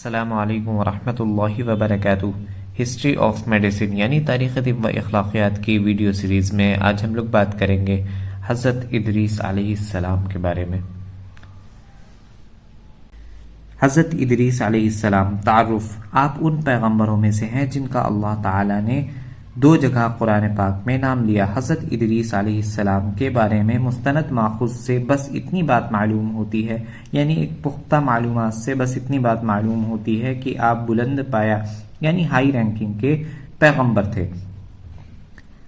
السلام علیکم ورحمۃ اللہ وبرکاتہ۔ ہسٹری آف میڈیسن یعنی تاریخ طب و اخلاقیات کی ویڈیو سیریز میں آج ہم لوگ بات کریں گے حضرت ادریس علیہ السلام کے بارے میں۔ حضرت ادریس علیہ السلام تعارف، آپ ان پیغمبروں میں سے ہیں جن کا اللہ تعالی نے 2 جگہ قرآن پاک میں نام لیا۔ حضرت ادریس علیہ السلام کے بارے میں مستند ماخوذ سے بس اتنی بات معلوم ہوتی ہے، یعنی ایک پختہ معلومات سے بس اتنی بات معلوم ہوتی ہے کہ آپ بلند پایا یعنی ہائی رینکنگ کے پیغمبر تھے۔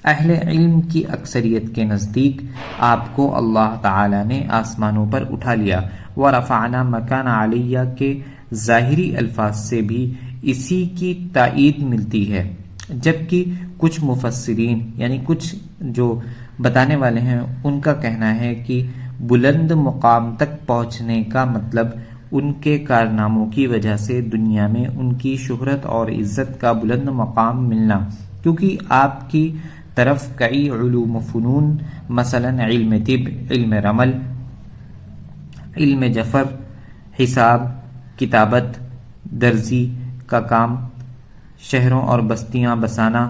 اہل علم کی اکثریت کے نزدیک آپ کو اللہ تعالی نے آسمانوں پر اٹھا لیا۔ وَرَفَعْنَا مَكَانَ عَلِيَّ کے ظاہری الفاظ سے بھی اسی کی تائید ملتی ہے، جبکہ کچھ مفسرین یعنی کچھ جو بتانے والے ہیں ان کا کہنا ہے کہ بلند مقام تک پہنچنے کا مطلب ان کے کارناموں کی وجہ سے دنیا میں ان کی شہرت اور عزت کا بلند مقام ملنا، کیونکہ آپ کی طرف کئی علوم و فنون مثلا علم طب، علم رمل، علم جفر، حساب، کتابت، درزی کا کام، شہروں اور بستیاں بسانا،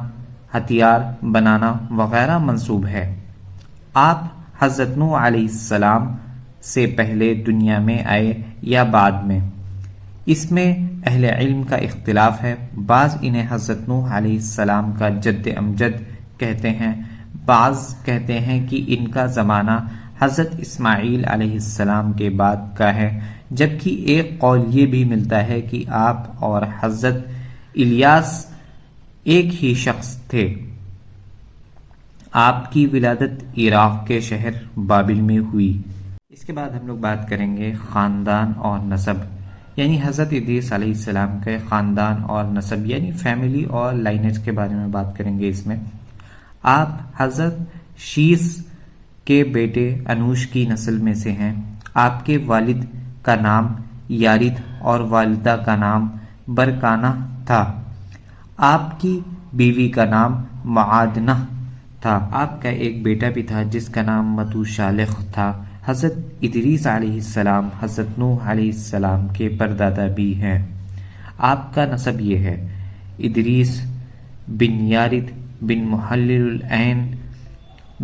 ہتھیار بنانا وغیرہ منسوب ہے۔ آپ حضرت نوح علیہ السلام سے پہلے دنیا میں آئے یا بعد میں، اس میں اہل علم کا اختلاف ہے۔ بعض انہیں حضرت نوح علیہ السلام کا جد امجد کہتے ہیں، بعض کہتے ہیں کہ ان کا زمانہ حضرت اسماعیل علیہ السلام کے بعد کا ہے، جبکہ ایک قول یہ بھی ملتا ہے کہ آپ اور حضرت الیاس ایک ہی شخص تھے۔ آپ کی ولادت عراق کے شہر بابل میں ہوئی۔ اس کے بعد ہم لوگ بات کریں گے خاندان اور نسب، یعنی حضرت ادریس علیہ السلام کے خاندان اور نسب یعنی فیملی اور لائنیج کے بارے میں بات کریں گے۔ اس میں آپ حضرت شیس کے بیٹے انوش کی نسل میں سے ہیں۔ آپ کے والد کا نام یارد اور والدہ کا نام برکانہ تھا۔ آپ کی بیوی کا نام معادنہ تھا۔ آپ کا ایک بیٹا بھی تھا جس کا نام متوشالخ تھا۔ حضرت ادریس علیہ السلام حضرت نوح علیہ السلام کے پردادا بھی ہیں۔ آپ کا نسب یہ ہے: ادریس بن یارد بن محلل العین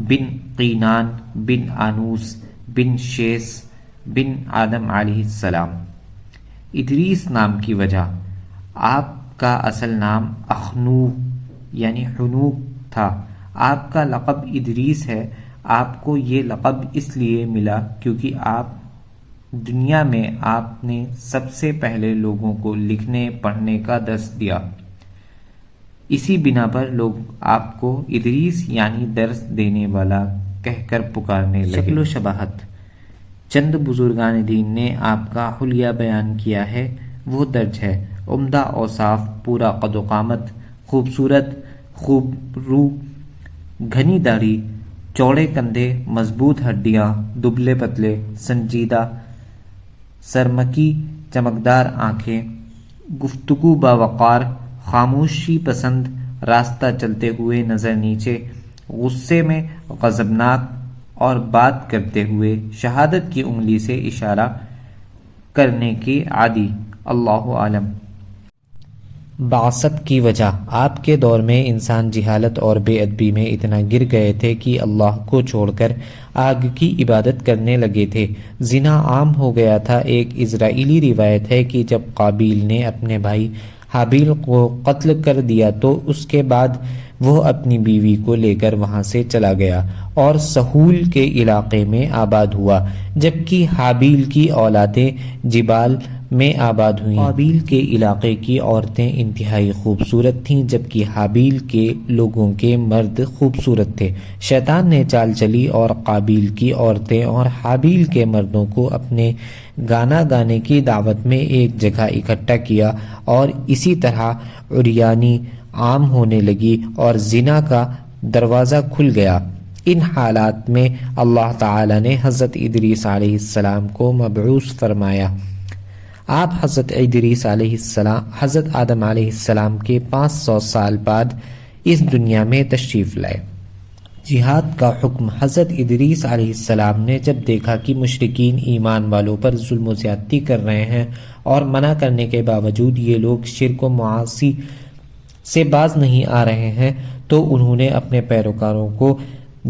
بن قینان بن آنوس بن شیس بن آدم علیہ السلام۔ ادریس نام کی وجہ: آپ کا اصل نام اخنوع یعنی حنوق تھا۔ آپ کا لقب ادریس ہے۔ آپ کو یہ لقب اس لیے ملا کیونکہ آپ دنیا میں آپ نے سب سے پہلے لوگوں کو لکھنے پڑھنے کا درس دیا، اسی بنا پر لوگ آپ کو ادریس یعنی درس دینے والا کہہ کر پکارنے لگے۔ شکل و شباہت: چند بزرگان دین نے آپ کا حلیہ بیان کیا ہے، وہ درج ہے: عمدہ اوصاف، پورا قد و قامت، خوبصورت، خوب رو، گھنی داڑھی، چوڑے کندھے، مضبوط ہڈیاں، دبلے پتلے، سنجیدہ، سرمکی چمکدار آنکھیں، گفتگو باوقار، خاموشی پسند، راستہ چلتے ہوئے نظر نیچے، غصے میں غضبناک اور بات کرتے ہوئے شہادت کی انگلی سے اشارہ کرنے کے عادی۔ اللہ عالم۔ بعثت کی وجہ: آپ کے دور میں انسان جہالت اور بے ادبی میں اتنا گر گئے تھے کہ اللہ کو چھوڑ کر آگ کی عبادت کرنے لگے تھے۔ زنا عام ہو گیا تھا۔ ایک اسرائیلی روایت ہے کہ جب قابیل نے اپنے بھائی حابیل کو قتل کر دیا تو اس کے بعد وہ اپنی بیوی کو لے کر وہاں سے چلا گیا اور سہول کے علاقے میں آباد ہوا، جبکہ حابیل کی اولادیں جبال میں آباد ہوئیں۔ قابیل کے علاقے کی عورتیں انتہائی خوبصورت تھیں، جبکہ حابیل کے لوگوں کے مرد خوبصورت تھے۔ شیطان نے چال چلی اور قابیل کی عورتیں اور حابیل کے مردوں کو اپنے گانا گانے کی دعوت میں ایک جگہ اکٹھا کیا، اور اسی طرح عریانی عام ہونے لگی اور زنا کا دروازہ کھل گیا۔ ان حالات میں اللہ تعالی نے حضرت ادریس علیہ السلام کو مبعوث فرمایا۔ آپ حضرت ادریس علیہ السلام حضرت آدم علیہ السلام کے 500 سال بعد اس دنیا میں تشریف لائے۔ جہاد کا حکم حضرت ادریس علیہ السلام نے جب دیکھا کہ مشرکین ایمان والوں پر ظلم و زیادتی کر رہے ہیں اور منع کرنے کے باوجود یہ لوگ شرک و معاصی سے باز نہیں آ رہے ہیں، تو انہوں نے اپنے پیروکاروں کو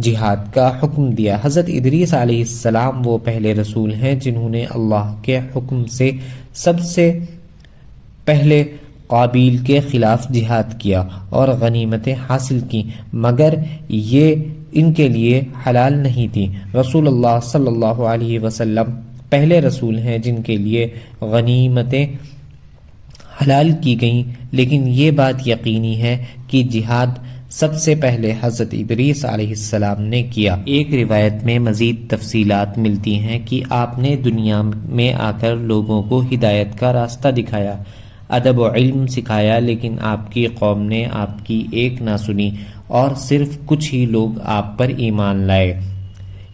جہاد کا حکم دیا۔ حضرت ادریس علیہ السلام وہ پہلے رسول ہیں جنہوں نے اللہ کے حکم سے سب سے پہلے قابیل کے خلاف جہاد کیا اور غنیمتیں حاصل کی، مگر یہ ان کے لیے حلال نہیں تھی۔ رسول اللہ صلی اللہ علیہ وسلم پہلے رسول ہیں جن کے لیے غنیمتیں حلال کی گئیں، لیکن یہ بات یقینی ہے کہ جہاد سب سے پہلے حضرت ادریس علیہ السلام نے کیا۔ ایک روایت میں مزید تفصیلات ملتی ہیں کہ آپ نے دنیا میں آ کر لوگوں کو ہدایت کا راستہ دکھایا، ادب و علم سکھایا، لیکن آپ کی قوم نے آپ کی ایک نہ سنی اور صرف کچھ ہی لوگ آپ پر ایمان لائے۔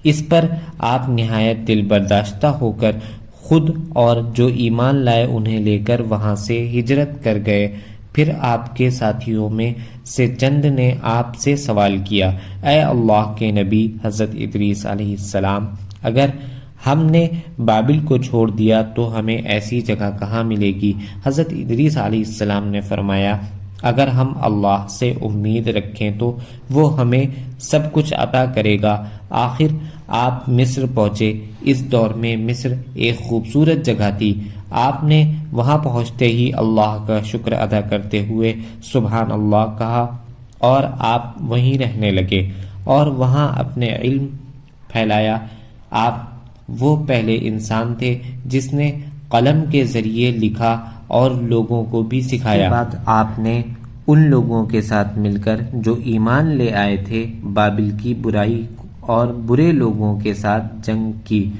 اس پر آپ نہایت دل برداشتہ ہو کر خود اور جو ایمان لائے انہیں لے کر وہاں سے ہجرت کر گئے۔ پھر آپ کے ساتھیوں میں سے چند نے آپ سے سوال کیا، اے اللہ کے نبی حضرت ادریس علیہ السلام، اگر ہم نے بابل کو چھوڑ دیا تو ہمیں ایسی جگہ کہاں ملے گی؟ حضرت ادریس علیہ السلام نے فرمایا، اگر ہم اللہ سے امید رکھیں تو وہ ہمیں سب کچھ عطا کرے گا۔ آخر آپ مصر پہنچے۔ اس دور میں مصر ایک خوبصورت جگہ تھی۔ آپ نے وہاں پہنچتے ہی اللہ کا شکر ادا کرتے ہوئے سبحان اللہ کہا اور آپ وہیں رہنے لگے اور وہاں اپنے علم پھیلایا۔ آپ وہ پہلے انسان تھے جس نے قلم کے ذریعے لکھا اور لوگوں کو بھی سکھایا۔ اس کے بعد آپ نے ان لوگوں کے ساتھ مل کر جو ایمان لے آئے تھے بابل کی برائی اور برے لوگوں کے ساتھ جنگ کی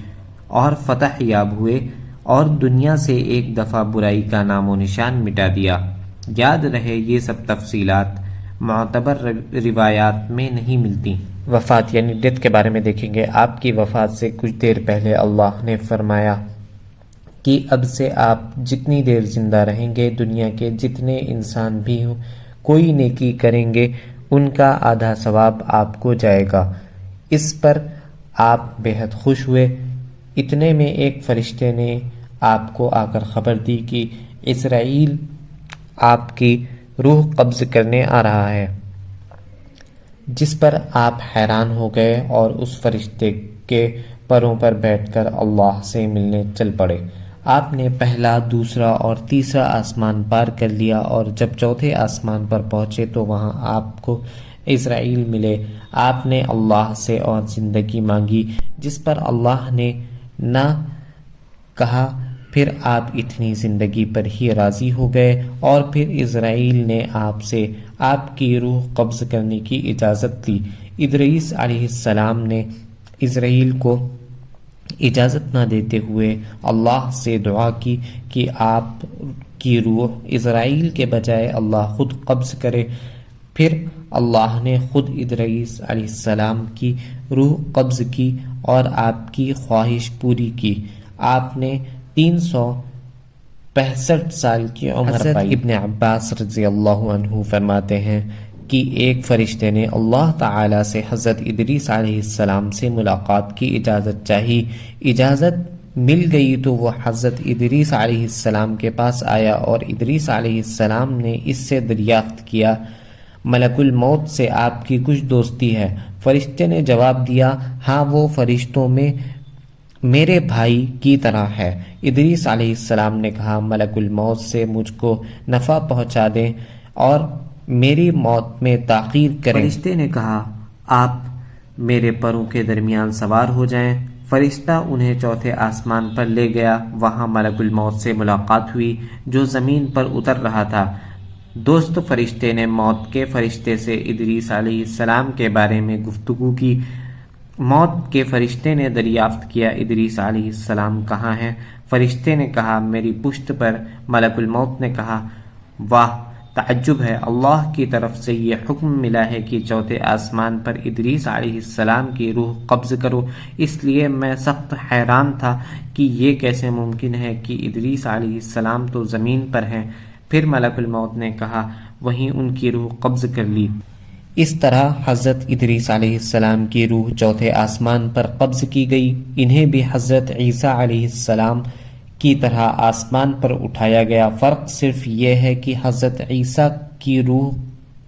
اور فتح یاب ہوئے اور دنیا سے ایک دفعہ برائی کا نام و نشان مٹا دیا۔ یاد رہے یہ سب تفصیلات معتبر روایات میں نہیں ملتی۔ وفات یعنی ڈیتھ کے بارے میں دیکھیں گے۔ آپ کی وفات سے کچھ دیر پہلے اللہ نے فرمایا کہ اب سے آپ جتنی دیر زندہ رہیں گے دنیا کے جتنے انسان بھی کوئی نیکی کریں گے ان کا آدھا ثواب آپ کو جائے گا۔ اس پر آپ بے حد خوش ہوئے۔ اتنے میں ایک فرشتے نے آپ کو آ کر خبر دی کہ اسرائیل آپ کی روح قبض کرنے آ رہا ہے، جس پر آپ حیران ہو گئے اور اس فرشتے کے پروں پر بیٹھ کر اللہ سے ملنے چل پڑے۔ آپ نے پہلا، دوسرا اور تیسرا آسمان پار کر لیا اور جب چوتھے آسمان پر پہنچے تو وہاں آپ کو اسرائیل ملے۔ آپ نے اللہ سے اور زندگی مانگی، جس پر اللہ نے نہ کہا۔ پھر آپ اتنی زندگی پر ہی راضی ہو گئے اور پھر اسرائیل نے آپ سے آپ کی روح قبض کرنے کی اجازت لی۔ ادریس علیہ السلام نے اسرائیل کو اجازت نہ دیتے ہوئے اللہ سے دعا کی کہ آپ کی روح اسرائیل کے بجائے اللہ خود قبض کرے۔ پھر اللہ نے خود ادریس علیہ السلام کی روح قبض کی اور آپ کی خواہش پوری کی۔ آپ نے 365 سال کی عمر پائی۔ ابن عباس رضی اللہ عنہ فرماتے ہیں کہ ایک فرشتے نے اللہ تعالی سے حضرت ادریس علیہ السلام سے ملاقات کی اجازت چاہی۔ اجازت مل گئی تو وہ حضرت ادریس علیہ السلام کے پاس آیا اور ادریس علیہ السلام نے اس سے دریافت کیا، ملک الموت سے آپ کی کچھ دوستی ہے؟ فرشتے نے جواب دیا، ہاں، وہ فرشتوں میں میرے بھائی کی طرح ہے۔ ادریس علیہ السلام نے کہا، ملک الموت سے مجھ کو نفع پہنچا دیں اور میری موت میں تاخیر کریں۔ فرشتے نے کہا، آپ میرے پروں کے درمیان سوار ہو جائیں۔ فرشتہ انہیں چوتھے آسمان پر لے گیا۔ وہاں ملک الموت سے ملاقات ہوئی جو زمین پر اتر رہا تھا۔ دوست فرشتے نے موت کے فرشتے سے ادریس علیہ السلام کے بارے میں گفتگو کی۔ موت کے فرشتے نے دریافت کیا، ادریس علیہ السلام کہاں ہیں؟ فرشتے نے کہا، میری پشت پر۔ ملک الموت نے کہا، واہ، تعجب ہے، اللہ کی طرف سے یہ حکم ملا ہے کہ چوتھے آسمان پر ادریس علیہ السلام کی روح قبض کرو، اس لیے میں سخت حیران تھا کہ یہ کیسے ممکن ہے کہ ادریس علیہ السلام تو زمین پر ہیں۔ پھر ملک الموت نے کہا، وہیں ان کی روح قبض کر لی۔ اس طرح حضرت ادریس علیہ السلام کی روح چوتھے آسمان پر قبض کی گئی، انہیں بھی حضرت عیسیٰ علیہ السلام کی طرح آسمان پر اٹھایا گیا۔ فرق صرف یہ ہے کہ حضرت عیسیٰ کی روح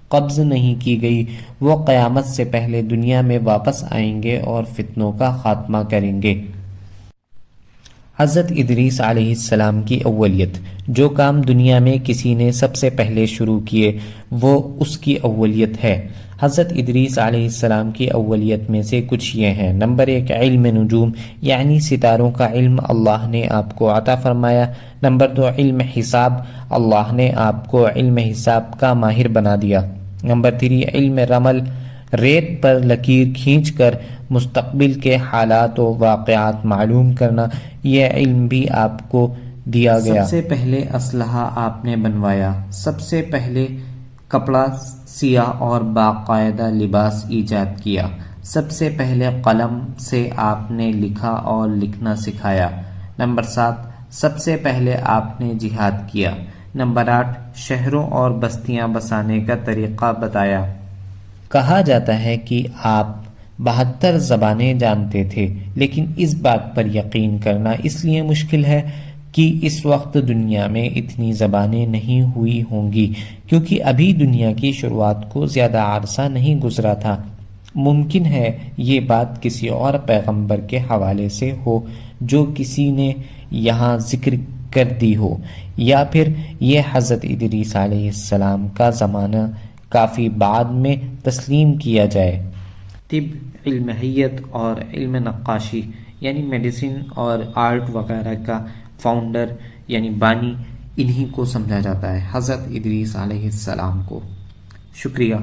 قبض نہیں کی گئی، وہ قیامت سے پہلے دنیا میں واپس آئیں گے اور فتنوں کا خاتمہ کریں گے۔ حضرت ادریس علیہ السلام کی اولیت، جو کام دنیا میں کسی نے سب سے پہلے شروع کیے وہ اس کی اولیت ہے۔ حضرت ادریس علیہ السلام کی اولیت میں سے کچھ یہ ہیں۔ نمبر 1، علم نجوم یعنی ستاروں کا علم اللہ نے آپ کو عطا فرمایا۔ نمبر 2، علم حساب، اللہ نے آپ کو علم حساب کا ماہر بنا دیا۔ نمبر 3، علم رمل، ریت پر لکیر کھینچ کر مستقبل کے حالات و واقعات معلوم کرنا، یہ علم بھی آپ کو دیا گیا۔ سب سے پہلے اسلحہ آپ نے بنوایا، سب سے پہلے کپڑا سیاہ اور باقاعدہ لباس ایجاد کیا، سب سے پہلے قلم سے آپ نے لکھا اور لکھنا سکھایا۔ نمبر 7، سب سے پہلے آپ نے جہاد کیا۔ نمبر 8، شہروں اور بستیاں بسانے کا طریقہ بتایا۔ کہا جاتا ہے کہ آپ 72 زبانیں جانتے تھے، لیکن اس بات پر یقین کرنا اس لیے مشکل ہے کہ اس وقت دنیا میں اتنی زبانیں نہیں ہوئی ہوں گی، کیونکہ ابھی دنیا کی شروعات کو زیادہ عرصہ نہیں گزرا تھا۔ ممکن ہے یہ بات کسی اور پیغمبر کے حوالے سے ہو جو کسی نے یہاں ذکر کر دی ہو، یا پھر یہ حضرت ادریس علیہ السلام کا زمانہ کافی بعد میں تسلیم کیا جائے۔ طب، علم حیت اور علم نقاشی یعنی میڈیسن اور آرٹ وغیرہ کا فاؤنڈر یعنی بانی انہی کو سمجھا جاتا ہے، حضرت ادریس علیہ السلام کو۔ شکریہ۔